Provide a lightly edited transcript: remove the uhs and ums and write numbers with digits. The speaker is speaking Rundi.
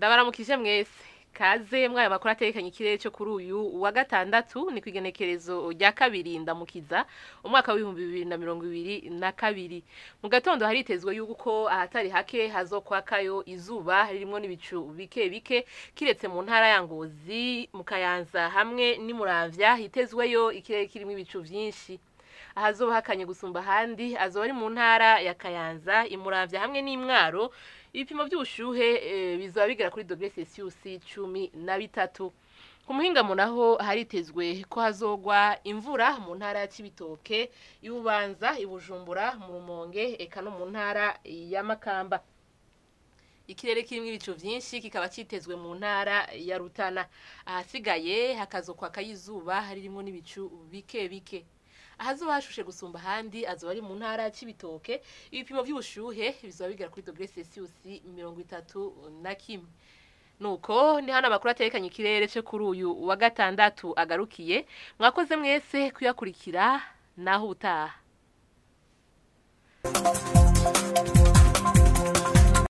Ndabaramukije mwese kaze mwaya makuru atekanye ikirere cyo kuri uyu wa gatandatu ni kwigenekerezo rya kabiri ndamukiza umwaka wa 2022 mu gatondo haritezwe yuko ahatari hake hazokwakayo izuba ririmo n'ibicu bike bike kiretse mu ntara ya Ngozi mu Kayanza hamwe ni Muramvya hitezweyo ikirere kirimo ibicu vyinshi ahazoba hakanye gusumba handi azoba ari mu ntara ya Kayanza imuramvya hamwe n'imwaro ibipimo by'ubushuhe bizaba bigera kuri °C 13 ku muhinga munaho haritezwe ko hazogwa imvura mu ntara ya Cibitoke ibubanza ibujumbura mu Rumonge eka no mu ntara ya Makamba ikirere kirimo ibicu vyinshi kikaba citezwe mu ntara ya Rutana ahasigaye hakazokwa kayizuba harimo n'ibicu bike bike ahazoba hashushe gusumba handi azoba ari mu ntara ya Cibitoke ibipimo by'ubushuhe bizaba bigera kuri °C 31 nuko ni hana makuru atekanye ikirere cyo kuri uyu wa gatandatu agarukiye mwakoze mwese kuyakurikira naho utaha